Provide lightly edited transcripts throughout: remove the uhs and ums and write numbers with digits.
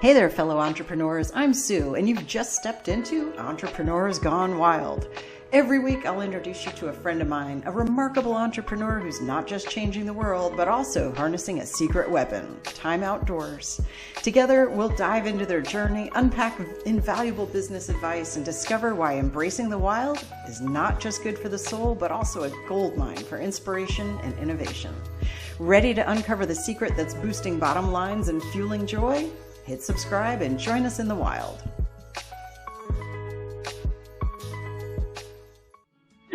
Hey there, fellow entrepreneurs. I'm Sue, and you've just stepped into Entrepreneurs Gone Wild. Every week, I'll introduce you to a friend of mine, a remarkable entrepreneur who's not just changing the world, but also harnessing a secret weapon, time outdoors. Together, we'll dive into their journey, unpack invaluable business advice, and discover why embracing the wild is not just good for the soul, but also a goldmine for inspiration and innovation. Ready to uncover the secret that's boosting bottom lines and fueling joy? Hit subscribe and join us in the wild.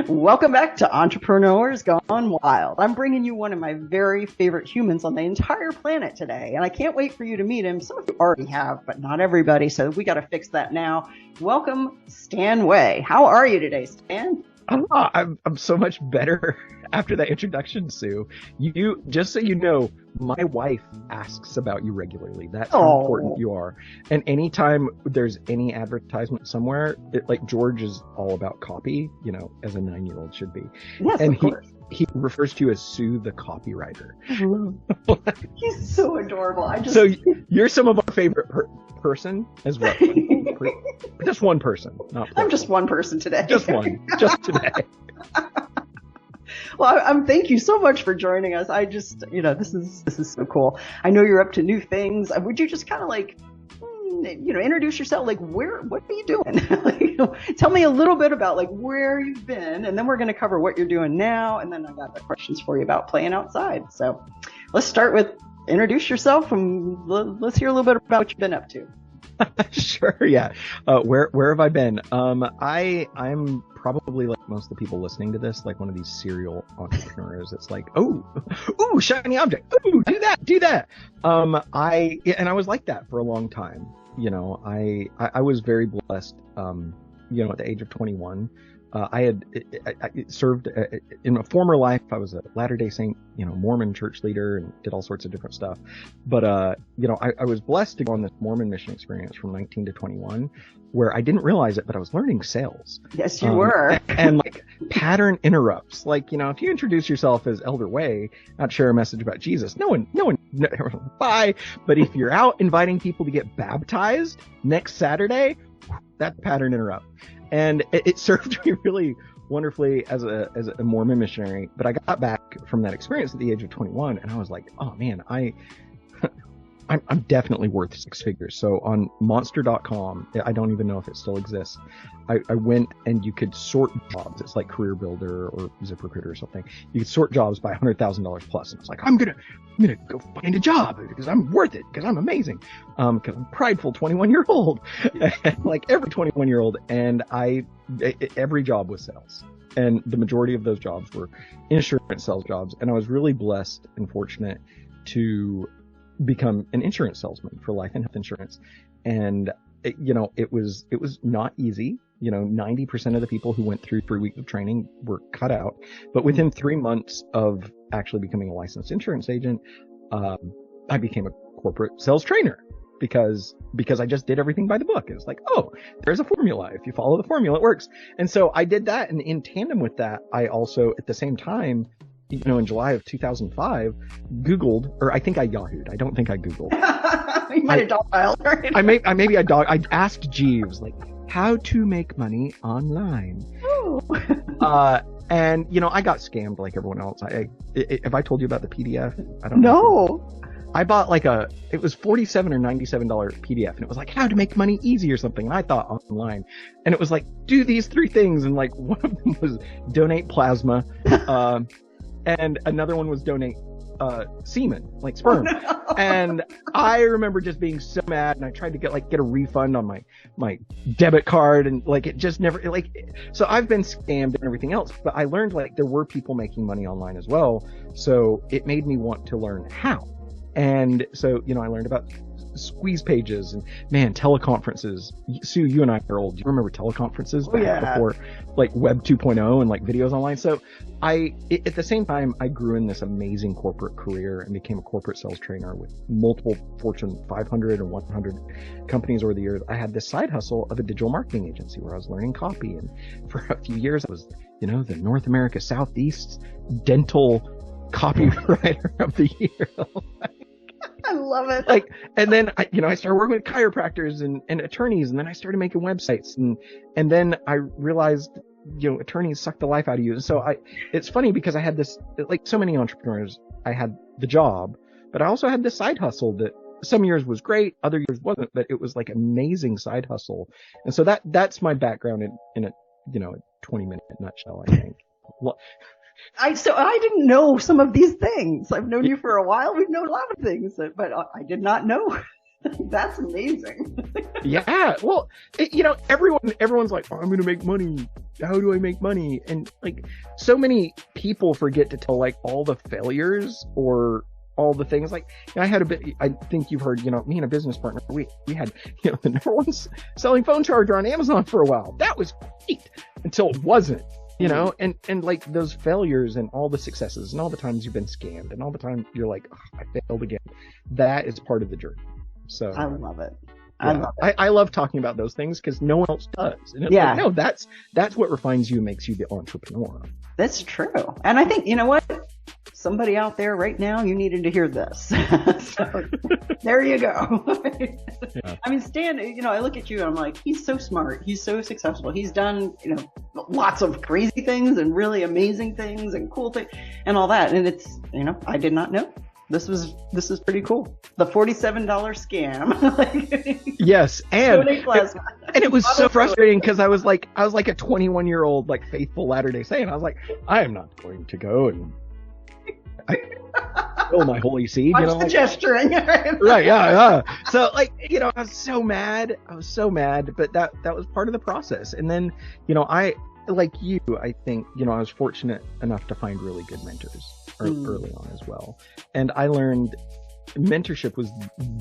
Welcome back to Entrepreneurs Gone Wild. I'm bringing you one of my very favorite humans on the entire planet today, and I can't wait for you to meet him. Some of you already have, but not everybody, so we got to fix that now. Welcome, Stan Way. How are you today, Stan? I'm so much better after that introduction, Sue. You just so you know, my wife asks about you regularly. That's how important you are. And anytime there's any advertisement somewhere, like George is all about copy, you know, as a 9-year-old should be. Yes, and of course. He refers to you as Sue the copywriter. He's so adorable. So you're some of our favorite person as well. Just one person. I'm just one person today. Just one. Just today. Well, thank you so much for joining us. I just, this is so cool. I know you're up to new things. Would you just kind of introduce yourself? Like, what are you doing? Tell me a little bit about where you've been, and then we're going to cover what you're doing now. And then I got the questions for you about playing outside. So let's start with introduce yourself and let's hear a little bit about what you've been up to. Sure. Yeah. Where have I been? I'm probably like most of the people listening to this, like one of these serial entrepreneurs. It's like, ooh, shiny object. Ooh, do that. And I was like that for a long time. I was very blessed. At the age of 21, I served in a former life. I was a Latter-day Saint, Mormon church leader and did all sorts of different stuff. But, I was blessed to go on this Mormon mission experience from 19 to 21 where I didn't realize it, but I was learning sales. Yes, you were. And pattern interrupts. If you introduce yourself as Elder Way, not share a message about Jesus, no one, bye. But if you're out inviting people to get baptized next Saturday, that's pattern interrupt. And it served me really wonderfully as a Mormon missionary. But I got back from that experience at the age of 21, and I was like, oh man, I'm definitely worth 6 figures. So on monster.com, I don't even know if it still exists. I went and you could sort jobs. It's like Career Builder or ZipRecruiter or something. You could sort jobs by $100,000 plus. And it's like, I'm gonna go find a job because I'm worth it, because I'm amazing. Because I'm prideful 21-year-old, like every 21-year-old. And every job was sales. And the majority of those jobs were insurance sales jobs. And I was really blessed and fortunate to become an insurance salesman for life and health insurance. And it was not easy. 90% of the people who went through 3 weeks of training were cut out. But within 3 months of actually becoming a licensed insurance agent, I became a corporate sales trainer because I just did everything by the book. It was like, oh, there's a formula. If you follow the formula, it works. And so I did that. And in tandem with that, I also, at the same time, in July of 2005, Googled, or I think I Yahoo'd. I don't think I Googled. You might have dog-piled, right? I asked Jeeves, how to make money online. And, I got scammed like everyone else. Have I told you about the PDF? I don't know. No. I bought it was $47 or $97 PDF, and it was like how to make money easy or something. And I thought online, and it was like, do these 3 things. And one of them was donate plasma. And another one was donate semen, like sperm. Oh, no. And I remember just being so mad, and I tried to get a refund on my debit card, and it just never so I've been scammed and everything else. But I learned there were people making money online as well, so it made me want to learn how. And so I learned about squeeze pages and teleconferences. Sue, you and I are old. Do you remember teleconferences before Web 2.0 and videos online? So at the same time, I grew in this amazing corporate career and became a corporate sales trainer with multiple Fortune 500 and 100 companies over the years. I had this side hustle of a digital marketing agency where I was learning copy. And for a few years, I was, the North America Southeast dental copywriter of the year. love it. Like, and then I started working with chiropractors and attorneys, and then I started making websites, and then I realized, attorneys suck the life out of you. So it's funny because I had this, like so many entrepreneurs, I had the job, but I also had this side hustle that some years was great, other years wasn't, but it was like amazing side hustle. And so that's my background in a 20-minute nutshell, I think. So I didn't know some of these things. I've known you for a while. We've known a lot of things, but I did not know. That's amazing. Yeah. Well, everyone's like, oh, I'm going to make money. How do I make money? And like so many people forget to tell like all the failures or all the things. Like I had I think you've heard, me and a business partner, we had, the number one selling phone charger on Amazon for a while. That was great until it wasn't. And like those failures and all the successes and all the times you've been scammed and all the time you're like, oh, I failed again. That is part of the journey. So I love it. I love talking about those things because no one else does. And it's like, no, that's what refines you and makes you the entrepreneur. That's true. And I think, you know what? Somebody out there right now, you needed to hear this. So there you go. Yeah. I mean, Stan, I look at you and I'm like, he's so smart. He's so successful. He's done, lots of crazy things and really amazing things and cool things and all that. And it's, I did not know. This is pretty cool. The $47 scam. Yes, and it was so frustrating because I was like a 21-year-old like faithful Latter-day Saint. I was like, I am not going to go and fill my holy seed. Watch the gesturing. Right? Yeah. So like I was so mad. But that was part of the process. And then I like you. I think I was fortunate enough to find really good mentors early on as well. And I learned mentorship was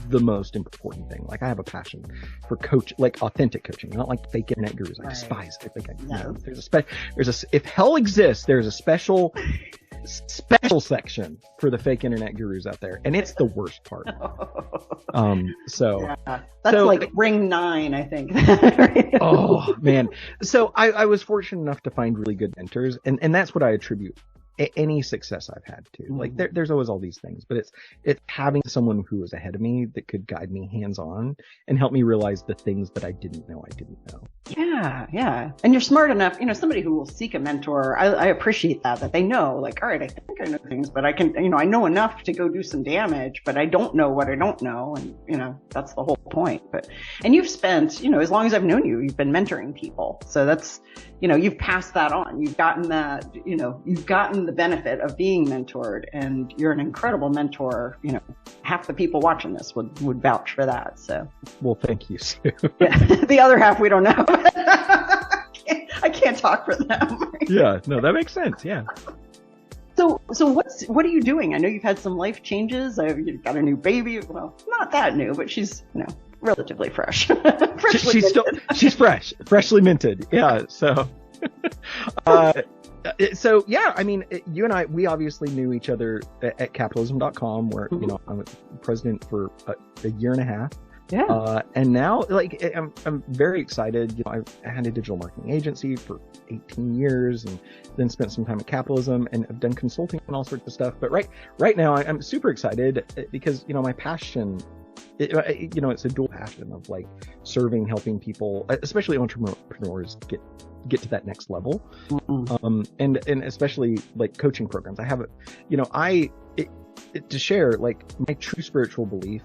the most important thing. Like I have a passion for authentic coaching, not like fake internet gurus. I despise it. If hell exists, there's a special section for the fake internet gurus out there, and it's the worst part. That's like ring 9, I think. Oh man. So I was fortunate enough to find really good mentors, and that's what I attribute any success I've had to. Like there's always all these things, but it's having someone who was ahead of me that could guide me hands-on and help me realize the things that I didn't know. Yeah. And you're smart enough, somebody who will seek a mentor. I appreciate that they know, like, all right, I think I know things, but I can, I know enough to go do some damage, but I don't know what I don't know. And, that's the whole point. And you've spent, as long as I've known you, you've been mentoring people. So that's, you've passed that on. You've gotten that, you've gotten the benefit of being mentored, and you're an incredible mentor. Half the people watching this would vouch for that. So, well, thank you, Sue. Yeah. The other half we don't know. I can't talk for them. Yeah, no, that makes sense. Yeah. So what are you doing? I know you've had some life changes. You've got a new baby. Well, not that new, but she's relatively fresh. She's freshly minted. Yeah. So. So yeah, I mean, you and we obviously knew each other at capitalism.com, where I was president for a year and a half. Yeah. And now, like, I'm very excited. I had a digital marketing agency for 18 years, and then spent some time at Capitalism, and I've done consulting and all sorts of stuff. But right now, I'm super excited because my passion. It's a dual passion of like serving, helping people, especially entrepreneurs, get to that next level. And especially like coaching programs. I have to share, like, my true spiritual belief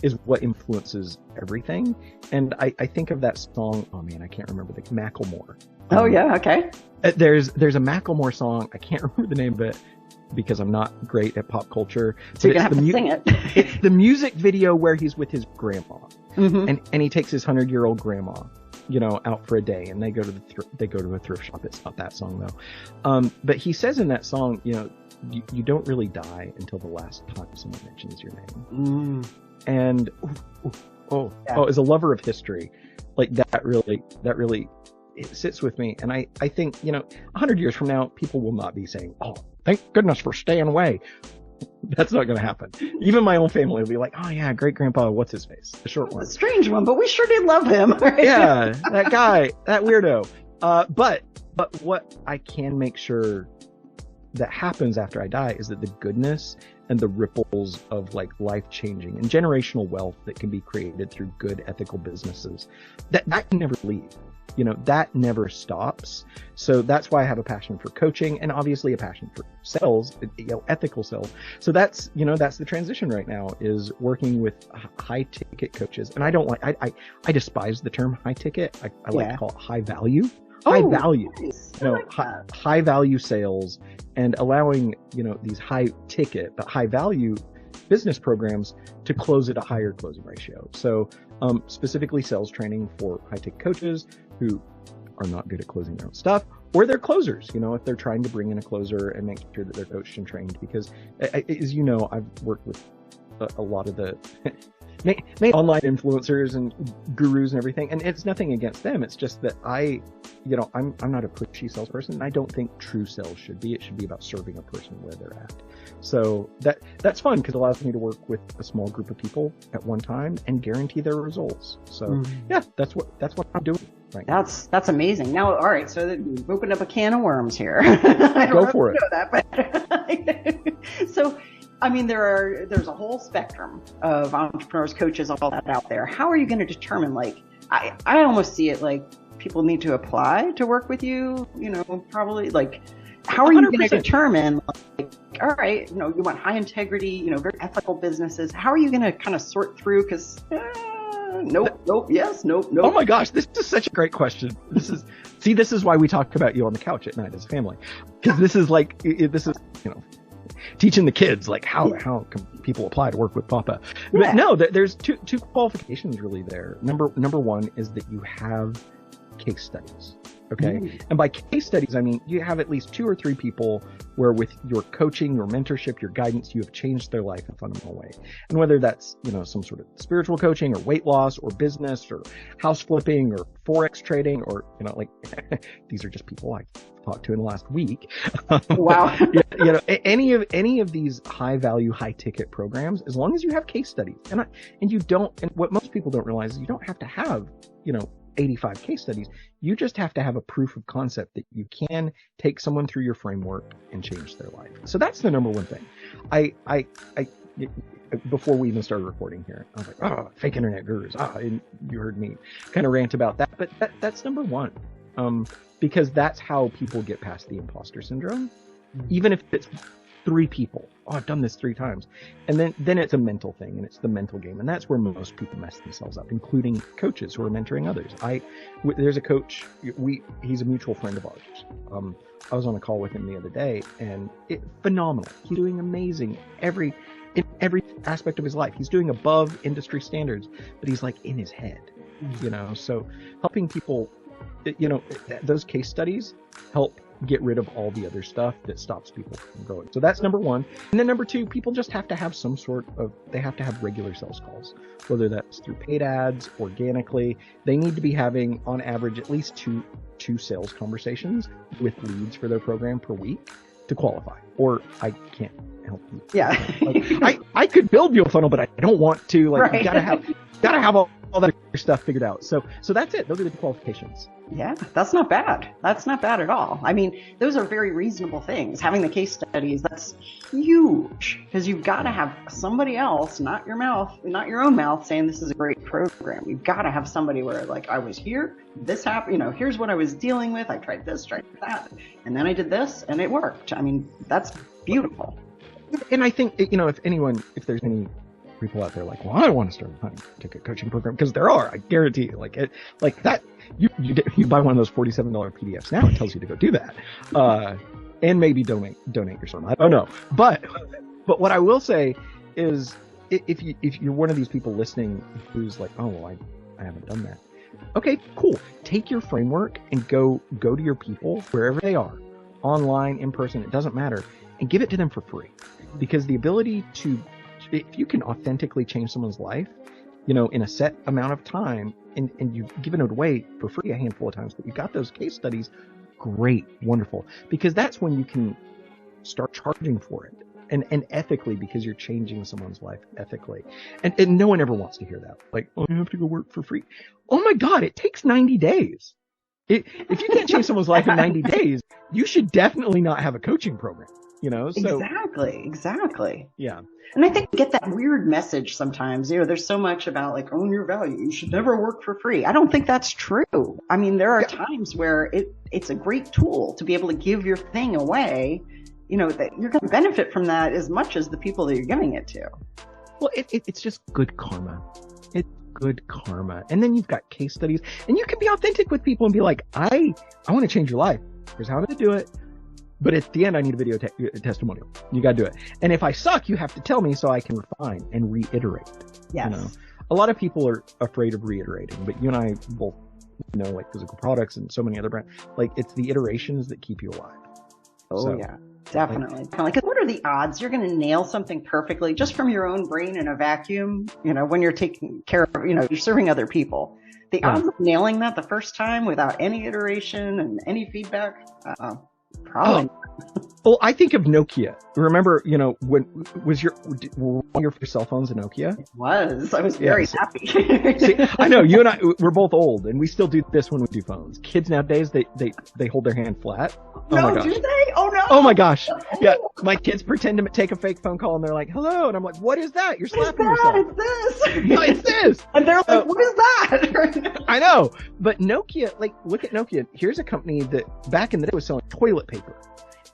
is what influences everything. And I think of that song, oh man, I can't remember, the Macklemore. Oh yeah, okay. There's a Macklemore song, I can't remember the name of it because I'm not great at pop culture. So you're gonna have to sing it. It's the music video where he's with his grandma, and he takes his 100-year-old grandma, out for a day, and they go to a thrift shop. It's not that song though. But he says in that song, you don't really die until the last time someone mentions your name. And as a lover of history, like that really it sits with me. And I think 100 years from now, people will not be saying, "Oh, thank goodness for staying away." That's not going to happen. Even my own family will be like, "Oh yeah, great grandpa, what's his face? The short one." A strange one, but we sure did love him. Right? Yeah, that guy, that weirdo. But what I can make sure that happens after I die is that the goodness and the ripples of like life-changing and generational wealth that can be created through good ethical businesses, that can never leave. That never stops. So that's why I have a passion for coaching and obviously a passion for sales, ethical sales. So that's the transition right now, is working with high ticket coaches. And I despise the term high ticket. I like to call it high value. High value, nice. high value sales, and allowing, these high ticket but high value business programs to close at a higher closing ratio. So, specifically sales training for high ticket coaches who are not good at closing their own stuff, or they're closers, if they're trying to bring in a closer and make sure that they're coached and trained. Because as you know, I've worked with a lot of the online influencers and gurus and everything, and it's nothing against them. It's just that I'm not a pushy salesperson, and I don't think true sales should be. It should be about serving a person where they're at. So that's fun, because it allows me to work with a small group of people at one time and guarantee their results. So yeah, that's what I'm doing right now. That's amazing. Now, all right, so you've opened up a can of worms here. Go for it. Know that, but so. I mean, there's a whole spectrum of entrepreneurs, coaches, all that out there. How are you going to determine, I almost see it like people need to apply to work with you, probably how are 100%. You going to determine, all right, you want high integrity, very ethical businesses. How are you going to kind of sort through? Because nope, yes, nope. Oh my gosh, this is such a great question. This is why we talk about you on the couch at night as a family. Because this is teaching the kids, how can people apply to work with Papa? Yeah. But no, there's two qualifications really there. Number one is that you have case studies. Okay. And by case studies, I mean, you have at least 2 or 3 people where with your coaching, your mentorship, your guidance, you have changed their life in a fundamental way. And whether that's, some sort of spiritual coaching or weight loss or business or house flipping or Forex trading or, these are just people I've talked to in the last week. Wow. Any of these high value, high ticket programs, as long as you have case studies and what most people don't realize is you don't have to have, 85 case studies. You just have to have a proof of concept that you can take someone through your framework and change their life. So that's the number one thing. I before we even started recording here, I was like, fake internet gurus. And you heard me kind of rant about that, but that's number one. Because that's how people get past the imposter syndrome. Even if it's 3 people. I've done this 3 times. And then it's a mental thing, and it's the mental game. And that's where most people mess themselves up, including coaches who are mentoring others. There's a coach, he's a mutual friend of ours. I was on a call with him the other day, and phenomenal. He's doing amazing in every aspect of his life. He's doing above industry standards, but he's in his head, so helping people, those case studies help get rid of all the other stuff that stops people from growing. So that's number one. And then number 2, people just have to have they have to have regular sales calls, whether that's through paid ads, organically. They need to be having on average at least two sales conversations with leads for their program per week to qualify, or I can't help you. Yeah. I could build you a funnel, but I don't want to. Right. You gotta have all that stuff figured out. So that's it. Those are the qualifications. Yeah, that's not bad. That's not bad at all. I mean, those are very reasonable things. Having the case studies, that's huge, because you've got to have somebody else, not your own mouth, saying this is a great program. You've got to have somebody where I was here, this happened, here's what I was dealing with. I tried this, tried that, and then I did this and it worked. I mean, that's beautiful. And I think, if there's any people out there I want to start a ticket coaching program, because there are, I guarantee you, that. You buy one of those $47 PDFs now. It tells you to go do that, and maybe donate your son. I don't know, but what I will say is, if you're one of these people listening who's like, I haven't done that. Okay, cool. Take your framework and go to your people wherever they are, online, in person. It doesn't matter, and give it to them for free, because the ability to, if you can authentically change someone's life, in a set amount of time, and you've given it away for free a handful of times, but you've got those case studies, great, wonderful, because that's when you can start charging for it, and ethically, because you're changing someone's life ethically. And no one ever wants to hear that. You have to go work for free. Oh my God, it takes 90 days. If you can't change someone's life in 90 days, you should definitely not have a coaching program. So exactly. yeah. And I think we get that weird message sometimes. There's so much about like own your value. You should never work for free. I don't think that's true. I mean, there are times where it's a great tool to be able to give your thing away. That you're going to benefit from that as much as the people that you're giving it to. Well, it's just good karma. It's good karma. And then you've got case studies, and you can be authentic with people and be like, I want to change your life. Here's how to do it. But at the end, I need a video testimonial. You got to do it. And if I suck, you have to tell me so I can refine and reiterate. Yes. A lot of people are afraid of reiterating, but you and I both know, like physical products and so many other brands, like it's the iterations that keep you alive. Oh, yeah. Definitely. Like, what are the odds you're going to nail something perfectly just from your own brain in a vacuum, when you're taking care of, you're serving other people? The odds of nailing that the first time without any iteration and any feedback, probably. Well, I think of Nokia. Remember, when were one of your first cell phones a Nokia? It was. I was very happy. See, I know you and I, we're both old, and we still do this when we do phones. Kids nowadays, they hold their hand flat. Oh no, my gosh. Do they? Oh no! Oh my gosh! Yeah, my kids pretend to take a fake phone call, and they're like, "Hello," and I'm like, "What is that? You're slapping yourself." It's this. No, it's this. And they're like, "What is that?" I know, but Nokia, like, look at Nokia. Here's a company that back in the day was selling toilet paper.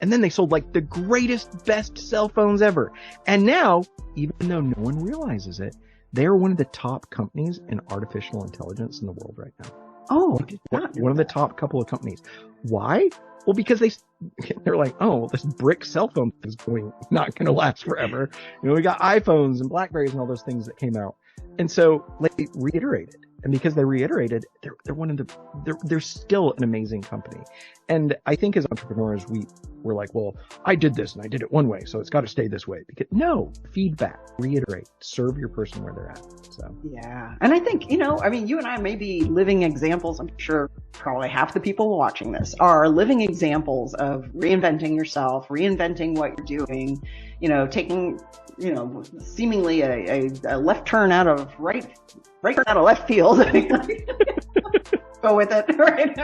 And then they sold like the greatest, best cell phones ever. And now, even though no one realizes it, they are one of the top companies in artificial intelligence in the world right now. Oh, one of the top couple of companies. Why? Well, because they're like, oh, well, this brick cell phone is not going to last forever. We got iPhones and Blackberries and all those things that came out. And so they reiterated. And because they reiterated, they're still an amazing company. And I think as entrepreneurs, we're like, well, I did this and I did it one way, so it's got to stay this way. Because no, feedback, reiterate, serve your person where they're at. So yeah, and I think you and I may be living examples. I'm sure probably half the people watching this are living examples of reinventing yourself, reinventing what you're doing. Taking seemingly a left turn out of right turn out of left field. Go with it, right?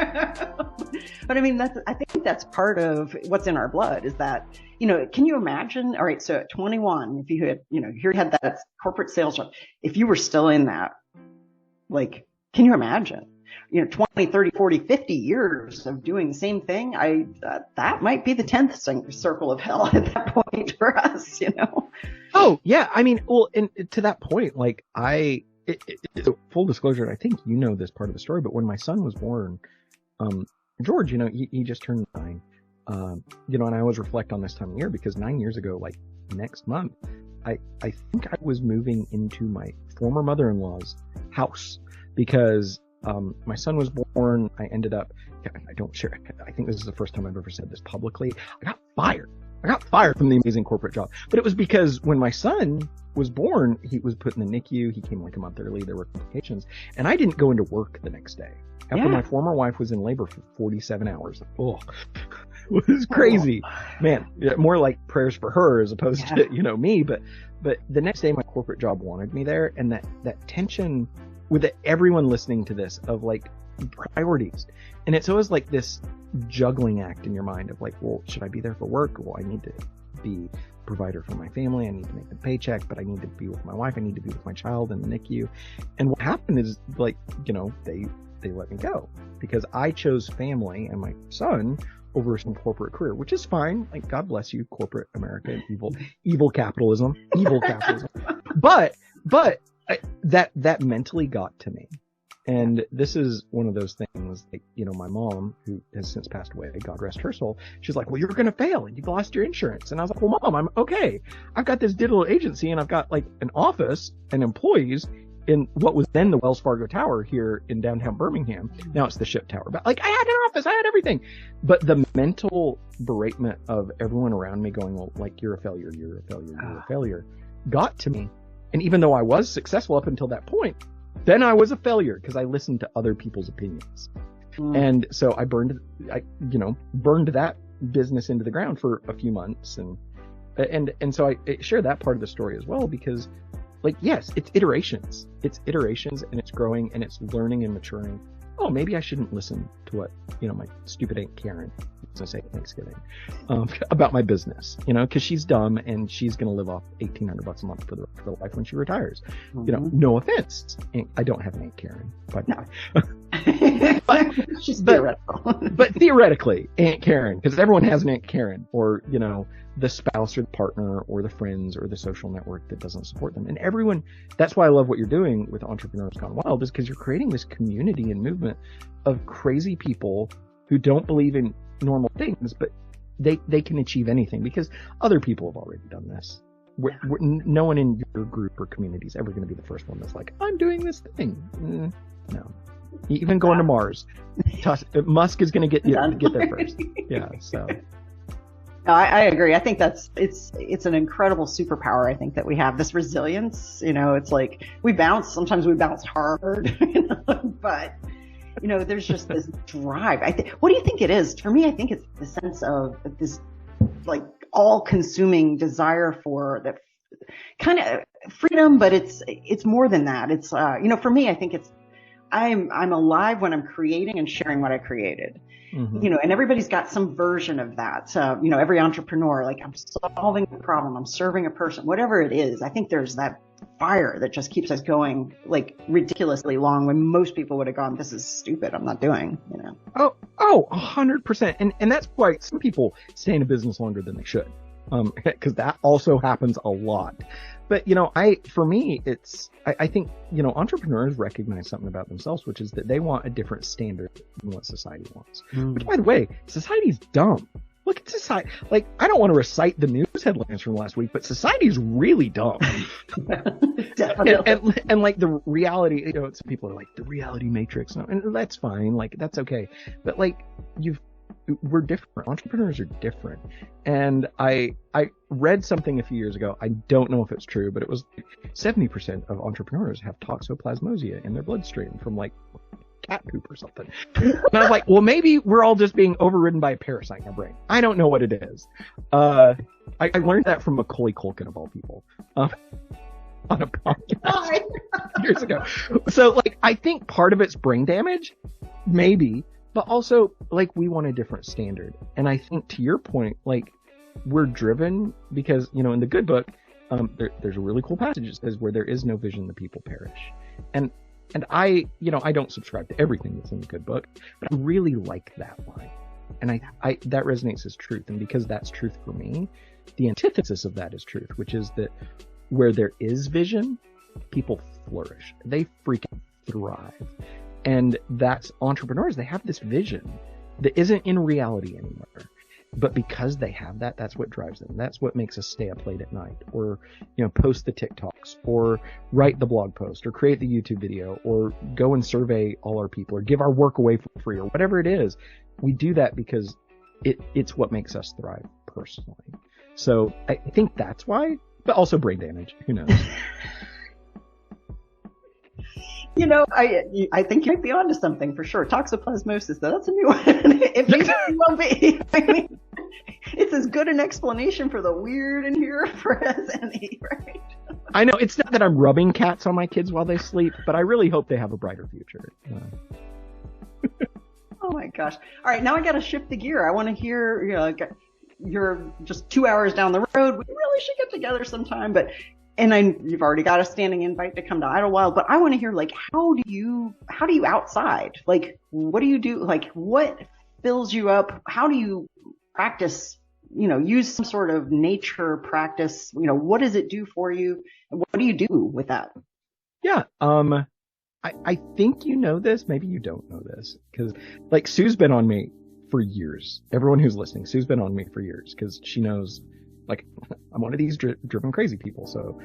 But I mean, I think that's part of what's in our blood is that, can you imagine? All right. So at 21, if you had, you had that corporate sales job, if you were still in that, like, can you imagine, 20, 30, 40, 50 years of doing the same thing? That might be the 10th circle of hell at that point for us, Oh yeah. I mean, well, and to that point, like full disclosure, and I think this part of the story, but when my son was born, George, he just turned 9, and I always reflect on this time of year because 9 years ago, like next month, I think I was moving into my former mother-in-law's house because, my son was born. I ended up, I don't share, I think this is the first time I've ever said this publicly. I got fired from the amazing corporate job, but it was because when my son was born, he was put in the NICU. He came like a month early. There were complications, and I didn't go into work the next day after my former wife was in labor for 47 hours. Oh, it was crazy, man. More like prayers for her as opposed to me. But the next day, my corporate job wanted me there, and that tension with everyone listening to this of like priorities, and it's always like this juggling act in your mind of like, well, should I be there for work? Well, I need to be provider for my family. I need to make the paycheck, but I need to be with my wife. I need to be with my child in the NICU. And what happened is like, they let me go because I chose family and my son over some corporate career, which is fine. Like, God bless you, corporate America, evil capitalism. But that mentally got to me. And this is one of those things, like, my mom, who has since passed away, God rest her soul, she's like, well, you're going to fail and you've lost your insurance. And I was like, well, Mom, I'm okay. I've got this digital agency and I've got like an office and employees in what was then the Wells Fargo Tower here in downtown Birmingham. Now it's the Ship Tower. But like, I had an office, I had everything. But the mental beratement of everyone around me going, well, like, you're a failure, you're a failure, you're a failure, got to me. And even though I was successful up until that point, then I was a failure because I listened to other people's opinions. And so I burned that business into the ground for a few months. And so I share that part of the story as well, because like, yes, it's iterations and it's growing and it's learning and maturing. Oh, maybe I shouldn't listen to what, my stupid Aunt Karen to say at Thanksgiving about my business, because she's dumb and she's going to live off $1,800 a month for the rest of her life when she retires. No offense. I don't have an Aunt Karen, but no. She's theoretical. But theoretically, Aunt Karen, because everyone has an Aunt Karen, or the spouse or the partner or the friends or the social network that doesn't support them. And everyone, that's why I love what you're doing with Entrepreneurs Gone Wild, is because you're creating this community and movement of crazy people who don't believe in normal things, but they can achieve anything because other people have already done this. No one in your group or community is ever going to be the first one that's like, I'm doing this thing. No. Even going to Mars, Musk is going to get there first. Yeah, so. No, I agree. I think it's an incredible superpower. I think that we have this resilience. It's like sometimes we bounce hard, but there's just this drive. What do you think it is? For me, I think it's the sense of this like all-consuming desire for that kind of freedom, but it's more than that. It's for me, I think it's I'm alive when I'm creating and sharing what I created. Mm-hmm. And everybody's got some version of that. Every entrepreneur, like I'm solving a problem, I'm serving a person, whatever it is. I think there's that fire that just keeps us going like ridiculously long when most people would have gone, this is stupid, I'm not doing, Oh, 100%. And that's why some people stay in a business longer than they should. Because that also happens a lot. But, for me, I think, entrepreneurs recognize something about themselves, which is that they want a different standard than what society wants. Which, by the way, society's dumb. Look at society. Like, I don't want to recite the news headlines from last week, but society's really dumb. and like the reality, some people are like, the reality matrix. And that's fine. Like, that's okay. But like, we're different. Entrepreneurs are different. And I read something a few years ago. I don't know if it's true, but it was 70% of entrepreneurs have toxoplasmosia in their bloodstream from like cat poop or something. And I was like, well, maybe we're all just being overridden by a parasite in our brain. I don't know what it is. I learned that from Macaulay Culkin, of all people, on a podcast years ago. So like, I think part of it's brain damage, maybe. But also, like, we want a different standard. And I think, to your point, like, we're driven because, in the good book, there's a really cool passage that says, where there is no vision, the people perish. And I don't subscribe to everything that's in the good book, but I really like that line. And I that resonates as truth. And because that's truth for me, the antithesis of that is truth, which is that where there is vision, people flourish. They freaking thrive. And that's entrepreneurs. They have this vision that isn't in reality anymore. But because they have that, that's what drives them. That's what makes us stay up late at night, or, post the TikToks, or write the blog post, or create the YouTube video, or go and survey all our people, or give our work away for free, or whatever it is. We do that because it's what makes us thrive personally. So I think that's why, but also brain damage. Who knows? I think you might be onto something for sure. Toxoplasmosis, though, that's a new one. It may well be. I mean, it's as good an explanation for the weird in here as any, right? I know. It's not that I'm rubbing cats on my kids while they sleep, but I really hope they have a brighter future. Oh my gosh. All right, now I got to shift the gear. I want to hear, you're just 2 hours down the road. We really should get together sometime, but... And you've already got a standing invite to come to Idlewild, but I want to hear, like, how do you outside? Like, what do you do? Like, what fills you up? How do you practice, use some sort of nature practice? What does it do for you? What do you do with that? Yeah. I think you know this. Maybe you don't know this, because like Sue's been on me for years. Everyone who's listening, Sue's been on me for years because she knows, like, I'm one of these driven crazy people. So,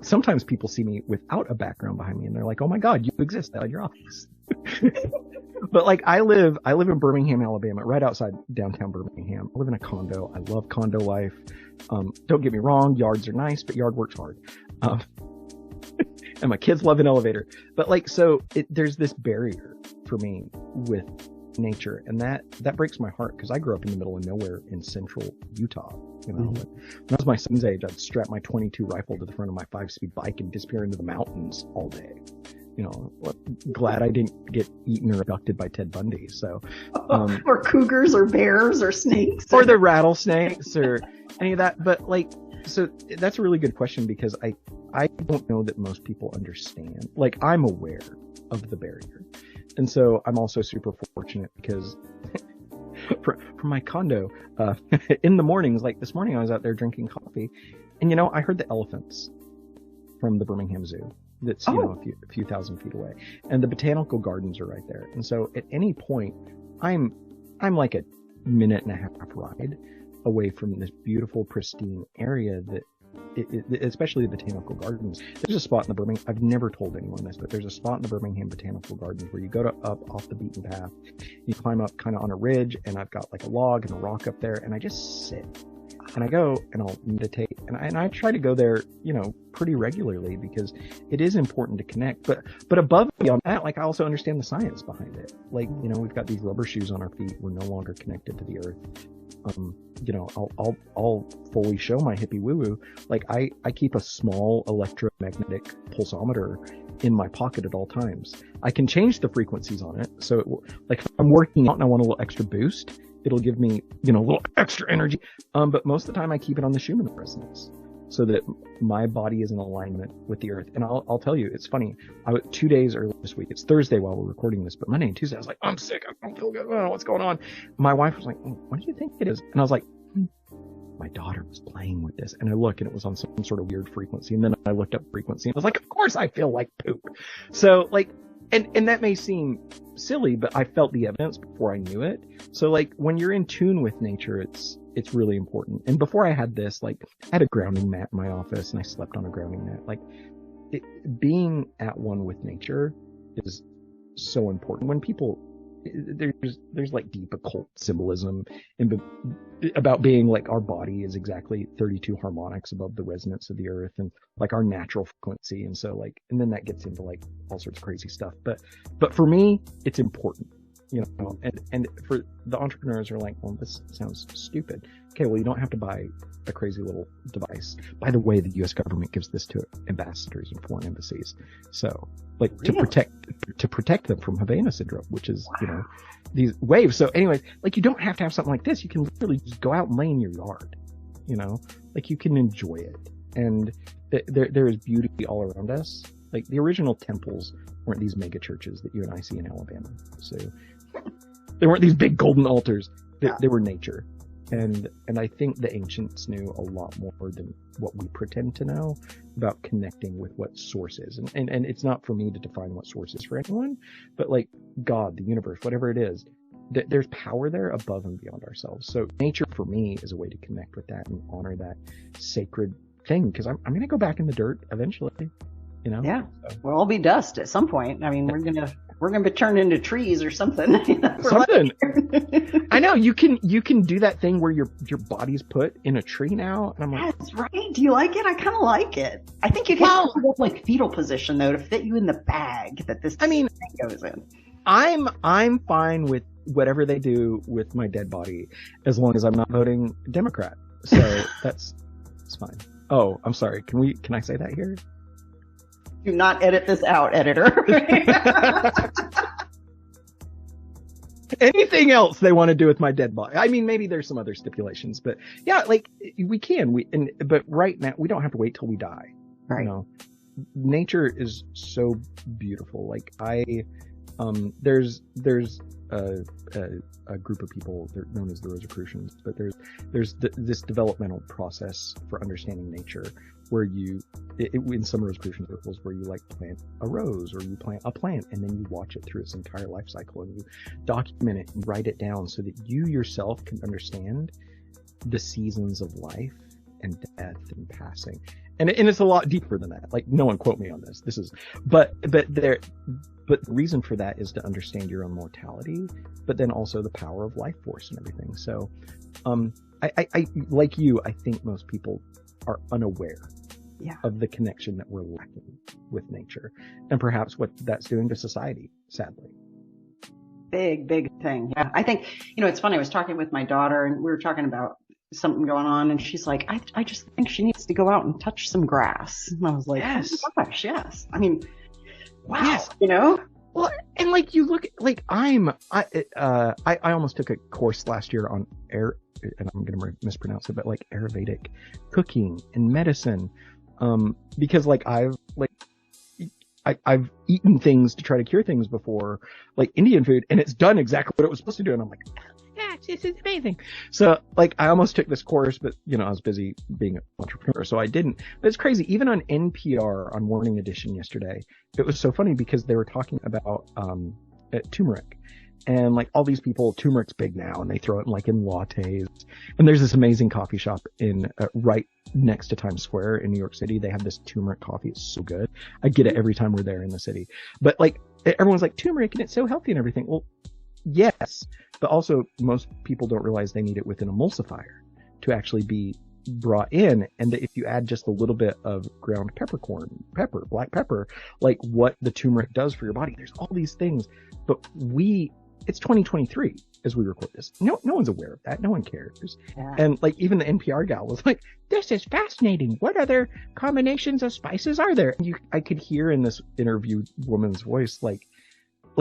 sometimes people see me without a background behind me and they're like, oh my God, you exist out of your office. But like, I live in Birmingham, Alabama, right outside downtown Birmingham. I live in a condo. I love condo life. Don't get me wrong. Yards are nice, but yard work's hard. And my kids love an elevator. But like, so there's this barrier for me with nature, and that breaks my heart because I grew up in the middle of nowhere in central Utah. When I was my son's age, I'd strap my .22 rifle to the front of my 5-speed bike and disappear into the mountains all day. glad I didn't get eaten or abducted by Ted Bundy. So, or cougars or bears or snakes or the rattlesnakes or any of that. But like, so that's a really good question, because I don't know that most people understand. Like, I'm aware of the barrier. And so I'm also super fortunate because from my condo, in the mornings, like this morning I was out there drinking coffee, and I heard the elephants from the Birmingham Zoo. That's, a few thousand feet away. And the botanical gardens are right there. And so at any point, I'm like a minute and a half ride away from this beautiful, pristine area that, especially the botanical gardens. There's a spot in the Birmingham, I've never told anyone this, but there's a spot in the Birmingham Botanical Gardens where you go up off the beaten path. You climb up kind of on a ridge, and I've got like a log and a rock up there, and I just sit. And I go and I'll meditate, and I try to go there, pretty regularly, because it is important to connect. But above and beyond that, like, I also understand the science behind it. Like, we've got these rubber shoes on our feet. We're no longer connected to the earth. I'll fully show my hippie woo-woo. Like, I keep a small electromagnetic pulsometer in my pocket at all times. I can change the frequencies on it. So like, if I'm working out and I want a little extra boost, it'll give me, a little extra energy. But most of the time I keep it on the Schumann resonance so that my body is in alignment with the earth. And I'll tell you, it's funny. 2 days early this week, it's Thursday while we're recording this, but Monday and Tuesday, I was like, I'm sick. I don't feel good. I don't know what's going on. My wife was like, what do you think it is? And I was like, my daughter was playing with this. And I look, and it was on some sort of weird frequency. And then I looked up frequency, and I was like, of course I feel like poop. So like, and that may seem silly, but I felt the evidence before I knew it. So like, when you're in tune with nature, it's really important. And before I had this, like, I had a grounding mat in my office, and I slept on a grounding mat. Like, being at one with nature is so important. When people, there's like deep occult symbolism about being like, our body is exactly 32 harmonics above the resonance of the earth, and like our natural frequency. And so like, and then that gets into like all sorts of crazy stuff. But for me, it's important, and for the entrepreneurs who are like, well, this sounds stupid. Okay, well, you don't have to buy a crazy little device. By the way, the U.S. government gives this to ambassadors and foreign embassies. So, like, really? to protect them from Havana syndrome, which is, wow, these waves. So anyways, like, you don't have to have something like this. You can literally just go out and lay in your yard, like, you can enjoy it. And there is beauty all around us. Like, the original temples weren't these mega churches that you and I see in Alabama. So they weren't these big golden altars. They were nature. And I think the ancients knew a lot more than what we pretend to know about connecting with what source is. And it's not for me to define what source is for anyone, but like God, the universe, whatever it is, there's power there above and beyond ourselves. So nature for me is a way to connect with that and honor that sacred thing, because I'm going to go back in the dirt eventually, Yeah. So. We'll all be dust at some point. I mean, we're going to be turned into trees or something. Something. I know you can do that thing where your body's put in a tree now. And I'm like, that's right. Do you like it? I kind of like it. I think you can put up like fetal position though to fit you in the bag that this thing goes in. I'm fine with whatever they do with my dead body as long as I'm not voting Democrat. So it's fine. Oh, I'm sorry. Can I say that here? Do not edit this out, editor. Anything else they want to do with my dead body? I mean, maybe there's some other stipulations, but yeah, like we can. But right now we don't have to wait till we die. Right. Nature is so beautiful. Like there's a group of people, they're known as the Rosicrucians, but there's this developmental process for understanding nature where in some Rosicrucian circles where you like plant a rose or you plant a plant and then you watch it through its entire life cycle and you document it and write it down so that you yourself can understand the seasons of life and death and passing. And it's a lot deeper than that. Like, no one quote me on this. But the reason for that is to understand your own mortality, but then also the power of life force and everything. So, I like you, I think most people are unaware of the connection that we're lacking with nature and perhaps what that's doing to society, sadly. Big thing. Yeah. I think, it's funny. I was talking with my daughter and we were talking about something going on and she's like, I just think she needs to go out and touch some grass. And I was like, yes. Oh my gosh, yes. I mean, wow, Yes. you know? Well, and like you look, like I almost took a course last year on and I'm going to mispronounce it, but like Ayurvedic cooking and medicine, because like I've eaten things to try to cure things before, like Indian food, and it's done exactly what it was supposed to do, and I'm like, yeah, this is amazing. So like I almost took this course, but I was busy being an entrepreneur, so I didn't. But it's crazy. Even on NPR on Morning Edition yesterday, it was so funny because they were talking about turmeric. And like all these people, turmeric's big now, and they throw it in lattes. And there's this amazing coffee shop in right next to Times Square in New York City. They have this turmeric coffee. It's so good. I get it every time we're there in the city. But like everyone's like, turmeric and it's so healthy and everything. Well, yes, but also most people don't realize they need it with an emulsifier to actually be brought in, and that if you add just a little bit of ground black pepper, like what the turmeric does for your body, there's all these things. But it's 2023 as we record this. No one's aware of that. No one cares. Yeah. And like even the NPR gal was like, this is fascinating. What other combinations of spices are there? And I could hear in this interviewed woman's voice, like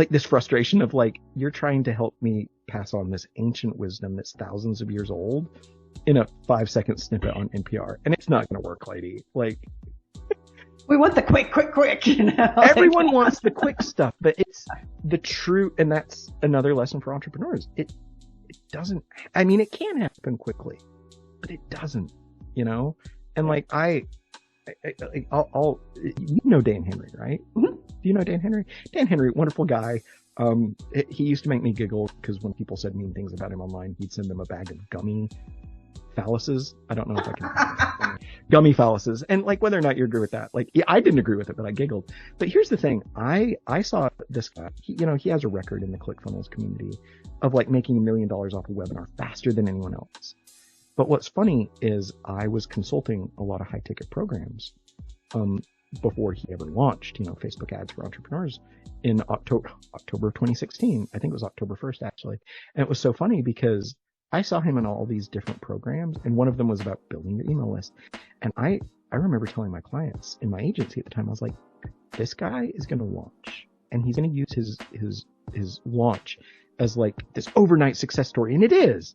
this frustration of like, you're trying to help me pass on this ancient wisdom that's thousands of years old in a 5-second snippet on NPR. And it's not going to work, lady. Like, we want the quick, Everyone wants the quick stuff, but it's the true, and that's another lesson for entrepreneurs. It doesn't, I mean, it can happen quickly, but it doesn't, And like I'll you know Dan Henry, right? Mm-hmm. Do you know Dan Henry? Dan Henry, wonderful guy. He used to make me giggle because when people said mean things about him online, he'd send them a bag of gummy phalluses. I don't know if I can gummy phalluses. And like whether or not you agree with that, like I didn't agree with it, but I giggled. But here's the thing. I saw this guy, he has a record in the ClickFunnels community of like making $1 million off a webinar faster than anyone else. But what's funny is I was consulting a lot of high ticket programs, before he ever launched, Facebook ads for entrepreneurs in October of 2016. I think it was October 1st actually. And it was so funny because I saw him in all these different programs, and one of them was about building your email list. And I remember telling my clients in my agency at the time, I was like, this guy is going to launch, and he's going to use his launch as like this overnight success story. And it is.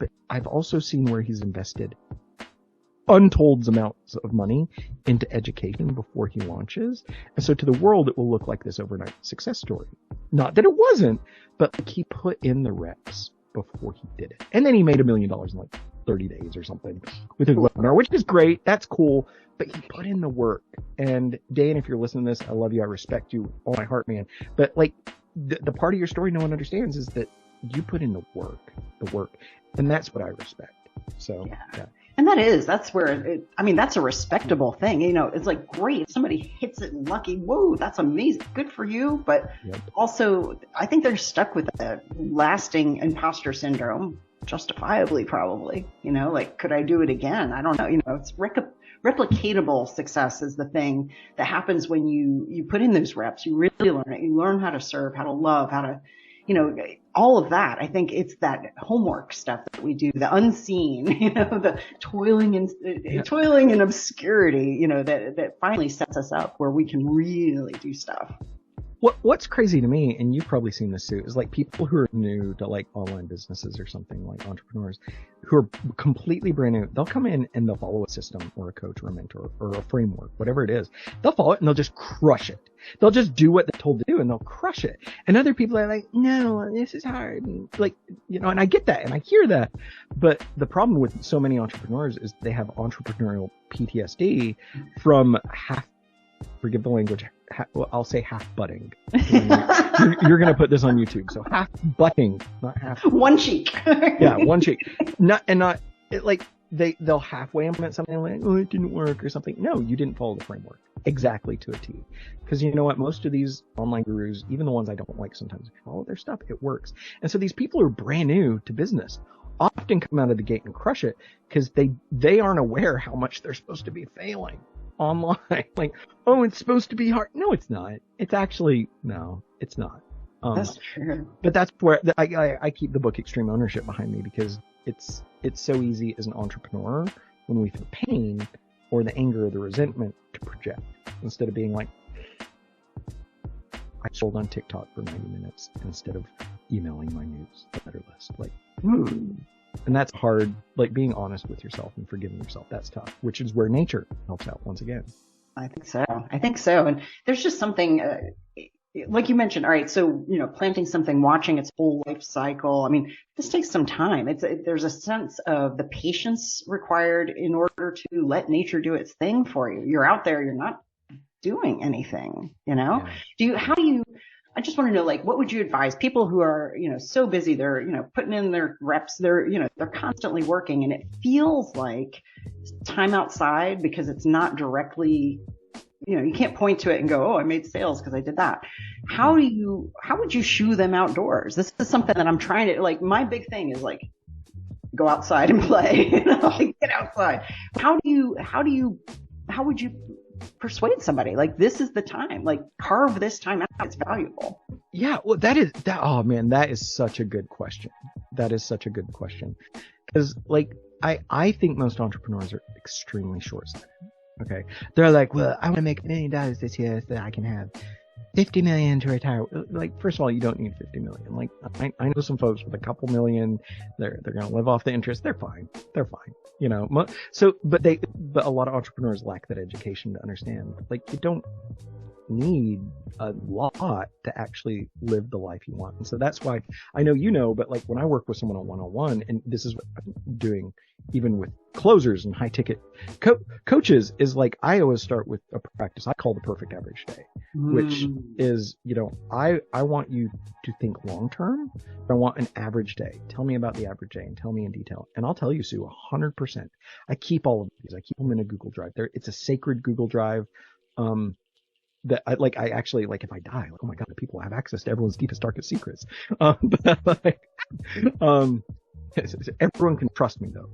But I've also seen where he's invested untold amounts of money into education before he launches. And so to the world, it will look like this overnight success story. Not that it wasn't, but like he put in the reps before he did it. And then he made $1 million in like 30 days or something with his webinar, which is great. That's cool. But he put in the work. And Dan, if you're listening to this, I love you. I respect you. All my heart, man. But like the part of your story no one understands is that you put in the work. And that's what I respect. So, yeah. And that's where that's a respectable thing. It's like, great. If somebody hits it lucky. Whoa, that's amazing. Good for you. But also, I think they're stuck with a lasting imposter syndrome, justifiably, probably. Like, could I do it again? I don't know. It's replicatable success is the thing that happens when you put in those reps. You really learn it. You learn how to serve, how to love, how to, all of that. I think it's that homework stuff that we do, the unseen, the toiling in obscurity, that finally sets us up where we can really do stuff. What's crazy to me, and you've probably seen this too, is like people who are new to like online businesses or something, like entrepreneurs who are completely brand new. They'll come in and they'll follow a system or a coach or a mentor or a framework, whatever it is. They'll follow it and they'll just crush it. They'll just do what they're told to do and they'll crush it. And other people are like, no, this is hard. And like, and I get that and I hear that. But the problem with so many entrepreneurs is they have entrepreneurial PTSD from forgive the language, I'll say half butting. You're going to put this on YouTube. So half butting, not half. One cheek. Yeah, one cheek. They'll halfway implement something like, oh, it didn't work or something. No, you didn't follow the framework exactly to a T. Because you know what? Most of these online gurus, even the ones I don't like sometimes, if you follow their stuff, it works. And so these people who are brand new to business often come out of the gate and crush it because they aren't aware how much they're supposed to be failing online. Like, oh, it's supposed to be hard. No, it's not. It's actually, no, it's not. That's true. But that's where I keep the book Extreme Ownership behind me because it's so easy as an entrepreneur when we feel pain or the anger or the resentment to project instead of being like, I scrolled on TikTok for 90 minutes instead of emailing my newsletter list. Like, and that's hard. Like, being honest with yourself and forgiving yourself, that's tough, which is where nature helps out once again. I think so. And there's just something, like you mentioned, all right, so, planting something, watching its whole life cycle. I mean, this takes some time. There's a sense of the patience required in order to let nature do its thing for you. You're out there, you're not doing anything, Yeah. I just want to know, like, what would you advise people who are, so busy, they're, putting in their reps, they're constantly working, and it feels like time outside because it's not directly, you can't point to it and go, oh, I made sales because I did that. How would you shoo them outdoors? This is something that I'm trying to, like, my big thing is like, go outside and play, like, get outside. How would you persuade somebody like this is the time, like, carve this time out, it's valuable? Yeah, well, oh man, that is such a good question. Because, like, I think most entrepreneurs are extremely short-sighted. Okay, they're like, well, I want to make $1 million this year so that I can have 50 million to retire. Like, first of all, you don't need 50 million. Like, I know some folks with a couple million, they're going to live off the interest. They're fine. So, but a lot of entrepreneurs lack that education to understand. Like, you don't need a lot to actually live the life you want. And so that's why I know, but like when I work with someone on one-on-one, and this is what I'm doing even with closers and high ticket coaches, is like, I always start with a practice I call the perfect average day, which is, I want you to think long term. I want an average day. Tell me about the average day and tell me in detail. And I'll tell you, Sue, 100%. I keep all of these. I keep them in a Google Drive. It's a sacred Google Drive. That I actually, like, if I die, like, oh my God, people have access to everyone's deepest, darkest secrets. Everyone can trust me, though.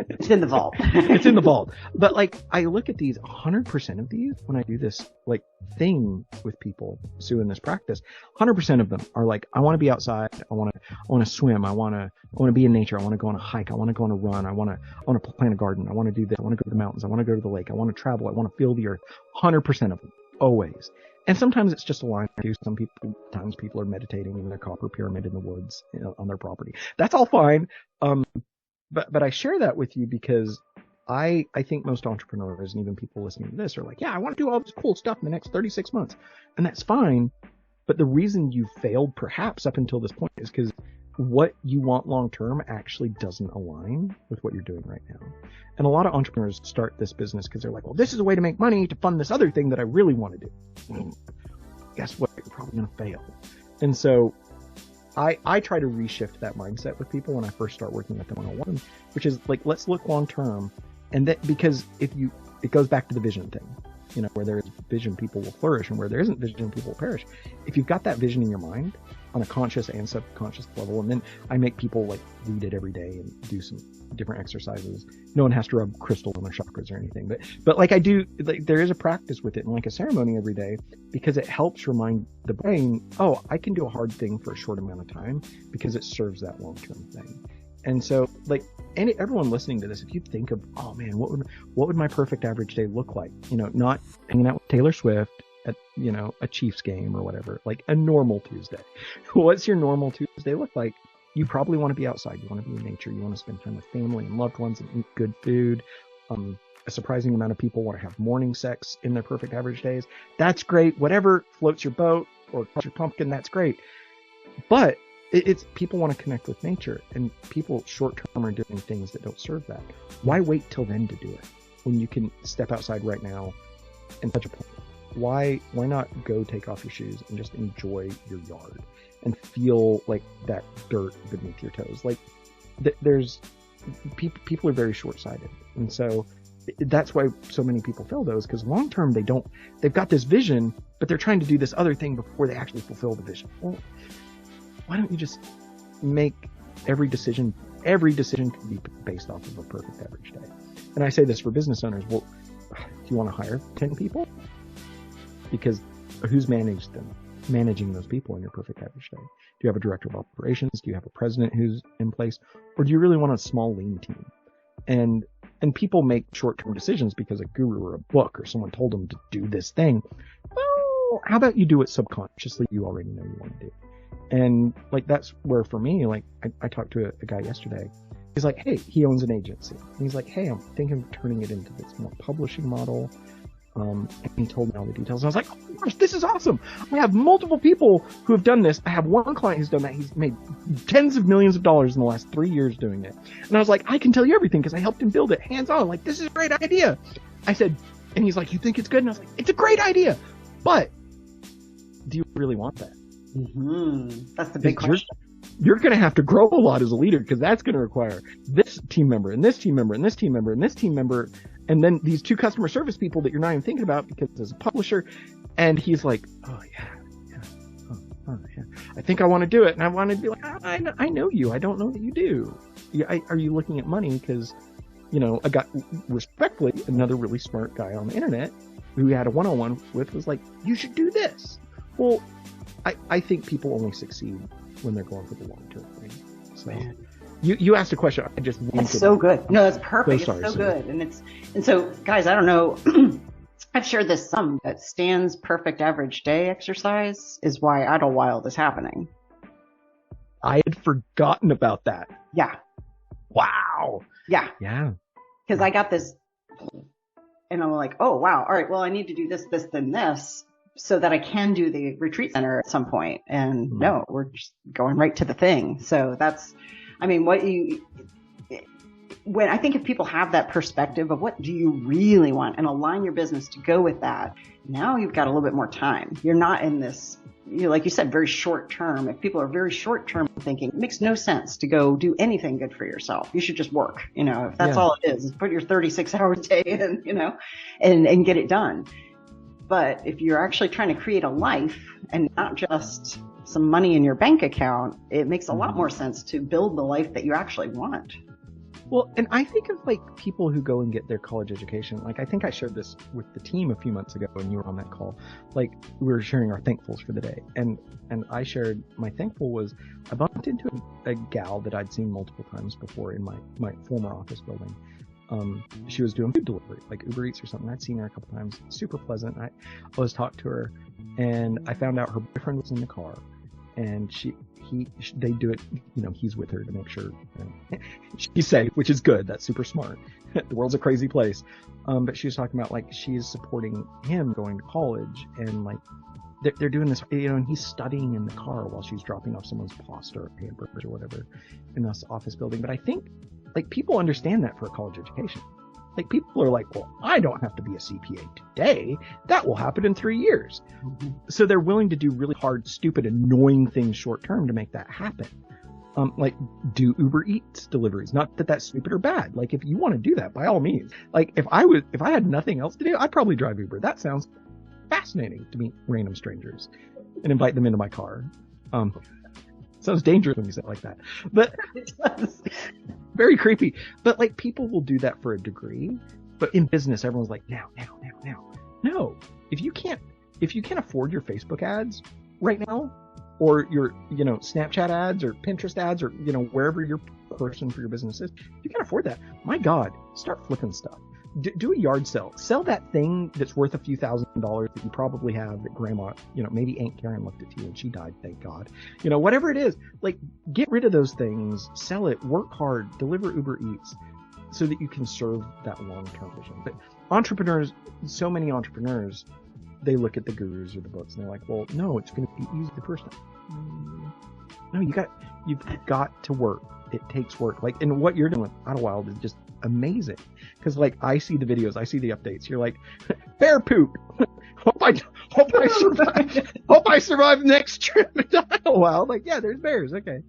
It's in the vault. It's in the vault. But, like, I look at these, 100% of these, when I do this, like, thing with people, Sue, in this practice, 100% of them are like, I want to be outside. I want to swim. I want to be in nature. I want to go on a hike. I want to go on a run. I want to plant a garden. I want to do this. I want to go to the mountains. I want to go to the lake. I want to travel. I want to feel the earth. 100% of them. Always. And sometimes it's just a line or two. Sometimes people are meditating in their copper pyramid in the woods, on their property. That's all fine. But I share that with you because I think most entrepreneurs and even people listening to this are like, yeah, I want to do all this cool stuff in the next 36 months. And that's fine. But the reason you failed perhaps up until this point is because what you want long term actually doesn't align with what you're doing right now. And a lot of entrepreneurs start this business because they're like, well, this is a way to make money to fund this other thing that I really want to do. Guess what? You're probably going to fail. And so I try to reshift that mindset with people when I first start working with them one-on-one, which is like, let's look long term. And that, because it goes back to the vision thing, where there is vision, people will flourish, and where there isn't vision, people will perish. If you've got that vision in your mind on a conscious and subconscious level, and then I make people like read it every day and do some different exercises. No one has to rub crystal on their chakras or anything, but like I do, like, there is a practice with it and like a ceremony every day, because it helps remind the brain, oh, I can do a hard thing for a short amount of time because it serves that long-term thing. And so, like, everyone listening to this, if you think of, oh man, what would my perfect average day look like? Not hanging out with Taylor Swift at, a Chiefs game or whatever, like a normal Tuesday. What's your normal Tuesday look like? You probably want to be outside. You want to be in nature. You want to spend time with family and loved ones and eat good food. A surprising amount of people want to have morning sex in their perfect average days. That's great. Whatever floats your boat or your pumpkin, that's great. But it's people want to connect with nature, and people short term are doing things that don't serve that. Why wait till then to do it when you can step outside right now and touch a plant? Why not go take off your shoes and just enjoy your yard and feel like that dirt beneath your toes? Like, there's people are very short-sighted, and so that's why so many people fail those, because long term they've got this vision, but they're trying to do this other thing before they actually fulfill the vision. Well, why don't you just make every decision can be based off of a perfect average day? And I say this for business owners. Well, do you want to hire 10 people? Because who's managing those people in your perfect average day? Do you have a director of operations? Do you have a president who's in place? Or do you really want a small, lean team? And people make short-term decisions because a guru or a book or someone told them to do this thing. Well, how about you do what subconsciously you already know you want to do? And like, that's where for me, like, I talked to a guy yesterday. He's like, hey, he owns an agency. And he's like, hey, I'm thinking of turning it into this more publishing model. And he told me all the details. And I was like, oh gosh, this is awesome. I have multiple people who have done this. I have one client who's done that. He's made tens of millions of dollars in the last 3 years doing it. And I was like, I can tell you everything because I helped him build it hands on. Like, this is a great idea. I said, and he's like, you think it's good? And I was like, it's a great idea. But do you really want that? Mm-hmm. That's the big question. You're going to have to grow a lot as a leader because that's going to require this team member and this team member and this team member and this team member. And then these 2 customer service people that you're not even thinking about because as a publisher. And he's like, oh yeah. I think I want to do it. And I want to be like, I know you. I don't know that you do. Are you looking at money? Because, you know, I got respectfully another really smart guy on the internet who we had a one-on-one with was like, you should do this. Well, I think people only succeed when they're going for the long-term thing. So you asked a question. I just That's so good. No, that's perfect. So sorry, it's so good. And so guys, I don't know. I've shared this some that Stan's perfect average day exercise is why Idlewild is happening. I had forgotten about that. Yeah. Wow. Yeah. Yeah. Because I got this and I'm like, oh wow. All right. Well, I need to do this, then this, so that I can do the retreat center at some point. And no, we're just going right to the thing. So that's, I mean, when I think if people have that perspective of what do you really want and align your business to go with that, now you've got a little bit more time. You're not in this, like you said, very short term. If people are very short term thinking, it makes no sense to go do anything good for yourself. You should just work. You know, if that's all it is put your 36 hours a day in, you know, and get it done. But if you're actually trying to create a life and not just some money in your bank account, it makes a lot more sense to build the life that you actually want. Well, and I think of like people who go and get their college education. Like I think I shared this with the team a few months ago when you were on that call. Like we were sharing our thankfuls for the day. And I shared my thankful was I bumped into a gal that I'd seen multiple times before in my former office building. She was doing food delivery, like Uber Eats or something. I'd seen her a couple times. Super pleasant. I always talked to her, and I found out her boyfriend was in the car, and they do it. You know, he's with her to make sure she's safe, which is good. That's super smart. The world's a crazy place. But she was talking about like she's supporting him going to college, and like they're doing this, you know, and he's studying in the car while she's dropping off someone's pasta or hamburgers or whatever in this office building. But I think like people understand that for a college education. Like people are like, well, I don't have to be a CPA today. That will happen in 3 years. Mm-hmm. So they're willing to do really hard, stupid, annoying things short term to make that happen. Like do Uber Eats deliveries. Not that that's stupid or bad. Like if you want to do that, by all means. Like if I had nothing else to do, I'd probably drive Uber. That sounds fascinating to meet random strangers and invite them into my car. Sounds dangerous when you say it like that, but very creepy. But like people will do that for a degree, but in business, everyone's like, now. No, if you can't afford your Facebook ads right now, or your, you know, Snapchat ads or Pinterest ads, or, you know, wherever your person for your business is, if you can't afford that, my God, start flipping stuff. Do a yard sale. Sell that thing that's worth a few $1,000s that you probably have that grandma, you know, maybe Aunt Karen looked at you and she died, thank God. You know, whatever it is, like get rid of those things, sell it, work hard, deliver Uber Eats so that you can serve that long-term vision. But entrepreneurs, so many entrepreneurs, they look at the gurus or the books and they're like, well, no, it's going to be easy the first time. No, you've got to work. It takes work. Like, and what you're doing with Idlewild is just amazing. Because like I see the videos, I see the updates. You're like, bear poop. hope I survive next trip to Idlewild. Like, yeah, there's bears. Okay.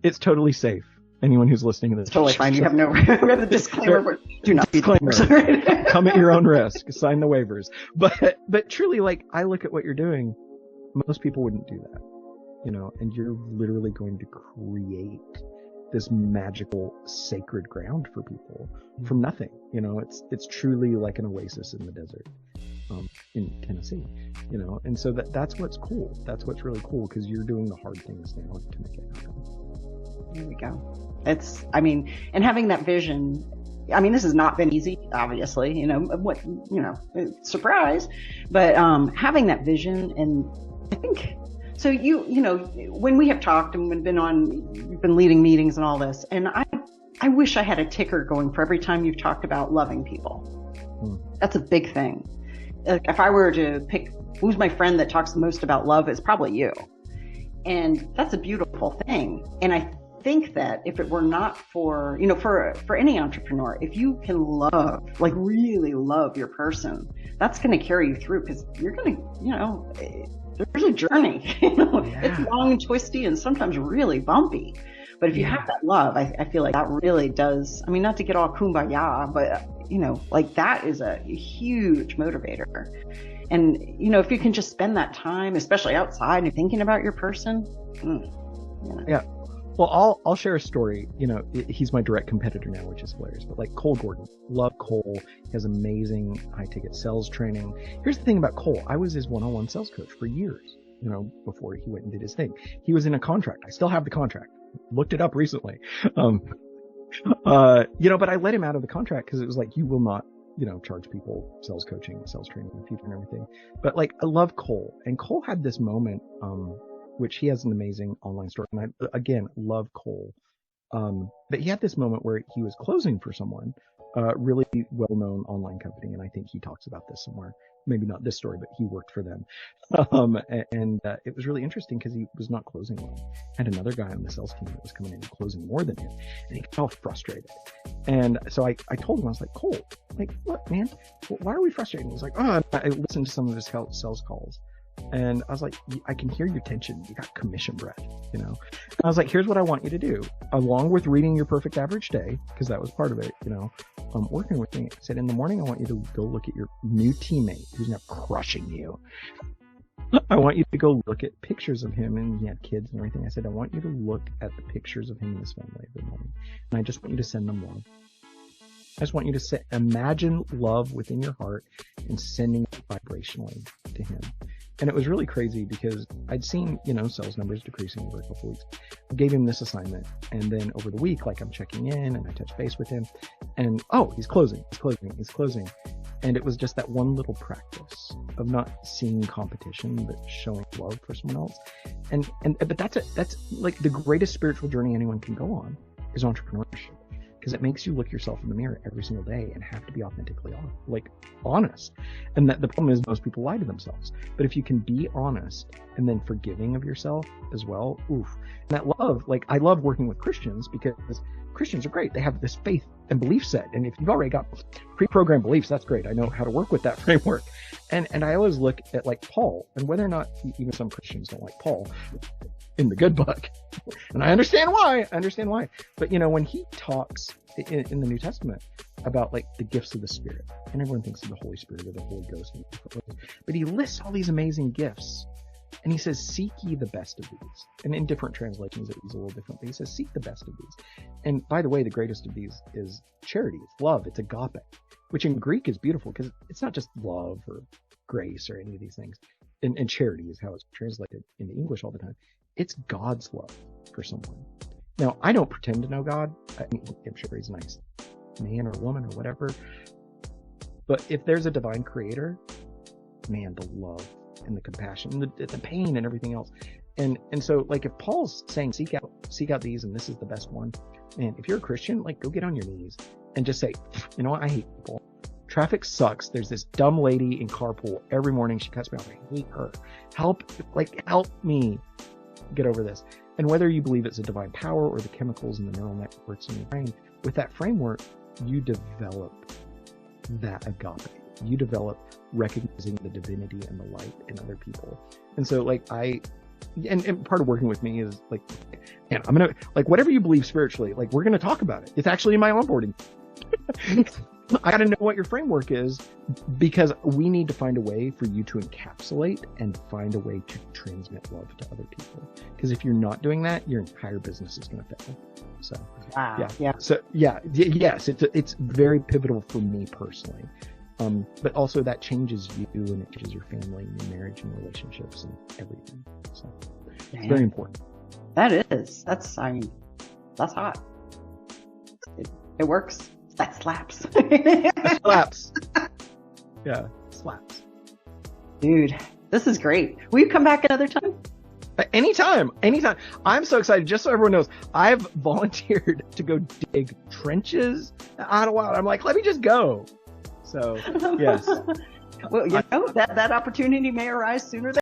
It's totally safe. Anyone who's listening to this, totally fine. You have no we have the disclaimer. Do not be disclaimer. Come at your own risk. Sign the waivers. But truly, like I look at what you're doing. Most people wouldn't do that. You know, and you're literally going to create this magical sacred ground for people from nothing. You know, it's truly like an oasis in the desert, in Tennessee, you know, and so that's what's cool. That's what's really cool, because you're doing the hard things now to make it happen. There we go. And having that vision I mean, this has not been easy, obviously, surprise, but having that vision. And I think, so when we have talked and we've been leading meetings and all this, and I wish I had a ticker going for every time you've talked about loving people. That's a big thing. Like, if I were to pick who's my friend that talks the most about love, it's probably you. And that's a beautiful thing. And I think that if it were not for any entrepreneur, if you can love, like really love your person, that's going to carry you through, because you're going to, there's a journey. It's long and twisty and sometimes really bumpy. But if you have that love, I feel like that really does, I mean, not to get all kumbaya, but like that is a huge motivator. And, if you can just spend that time, especially outside, and thinking about your person. Yeah. Well, I'll share a story. He's my direct competitor now, which is hilarious. But like Cole Gordon, love Cole. He has amazing high ticket sales training. Here's the thing about Cole. I was his one-on-one sales coach for years, before he went and did his thing. He was in a contract. I still have the contract. Looked it up recently. But I let him out of the contract because it was like, you will not, charge people sales coaching, sales training in the future and everything. But like, I love Cole, and Cole had this moment, which he has an amazing online store. And I, again, love Cole. But he had this moment where he was closing for someone, really well-known online company. And I think he talks about this somewhere. Maybe not this story, but he worked for them. It was really interesting because he was not closing well. Had another guy on the sales team that was coming in and closing more than him, and he got all frustrated. And so I told him, I was like, Cole, like, what, man? Why are we frustrated? And he was like, I listened to some of his sales calls. And I was like, I can hear your tension. You got commission breath, And I was like, here's what I want you to do. Along with reading your perfect average day, because that was part of it, working with me. I said, in the morning, I want you to go look at your new teammate who's now crushing you. I want you to go look at pictures of him, and he had kids and everything. I said, I want you to look at the pictures of him and his family every morning. And I just want you to send them love. I just want you to imagine love within your heart and sending it vibrationally to him. And it was really crazy because I'd seen, sales numbers decreasing over a couple of weeks. I gave him this assignment, and then over the week, like, I'm checking in and I touch base with him, and he's closing. And it was just that one little practice of not seeing competition, but showing love for someone else. But that's like the greatest spiritual journey anyone can go on is entrepreneurship. Because it makes you look yourself in the mirror every single day and have to be authentically honest. And that the problem is most people lie to themselves. But if you can be honest and then forgiving of yourself as well, oof. And that love, like, I love working with Christians because Christians are great. They have this faith and belief set. And if you've already got pre-programmed beliefs, that's great. I know how to work with that framework. And I always look at like Paul, and whether or not even some Christians don't like Paul in the good book. And I understand why. But when he talks in the New Testament about like the gifts of the Spirit, and everyone thinks of the Holy Spirit or the Holy Ghost in different ways, but he lists all these amazing gifts. And he says, seek ye the best of these. And in different translations, it is a little different, but he says, seek the best of these. And by the way, the greatest of these is charity. It's love. It's agape, which in Greek is beautiful because it's not just love or grace or any of these things. And charity is how it's translated into English all the time. It's God's love for someone. Now, I don't pretend to know God. I'm sure he's a nice man or woman or whatever. But if there's a divine creator, man, the love and the compassion, the pain and everything else. And so like if Paul's saying seek out these and this is the best one, man, if you're a Christian, like go get on your knees and just say, you know what, I hate people. Traffic sucks. There's this dumb lady in carpool every morning. She cuts me off. I hate her. Help me get over this. And whether you believe it's a divine power or the chemicals and the neural networks in your brain, with that framework, you develop that agape. You develop recognizing the divinity and the light in other people. And so and part of working with me is like, man, I'm going to, like, whatever you believe spiritually, like, we're going to talk about it. It's actually in my onboarding. I got to know what your framework is, because we need to find a way for you to encapsulate and find a way to transmit love to other people. Because if you're not doing that, your entire business is going to fail. So, yeah. So, yes, it's very pivotal for me personally. But also that changes you, and it changes your family and your marriage and relationships and everything. So it's very important. That's hot. It works. That slaps. Slaps. Yeah, slaps. Dude, this is great. Will you come back another time? Anytime. I'm so excited. Just so everyone knows, I've volunteered to go dig trenches out of wild. I'm like, let me just go. So, yes. Well, you know, that opportunity may arise sooner than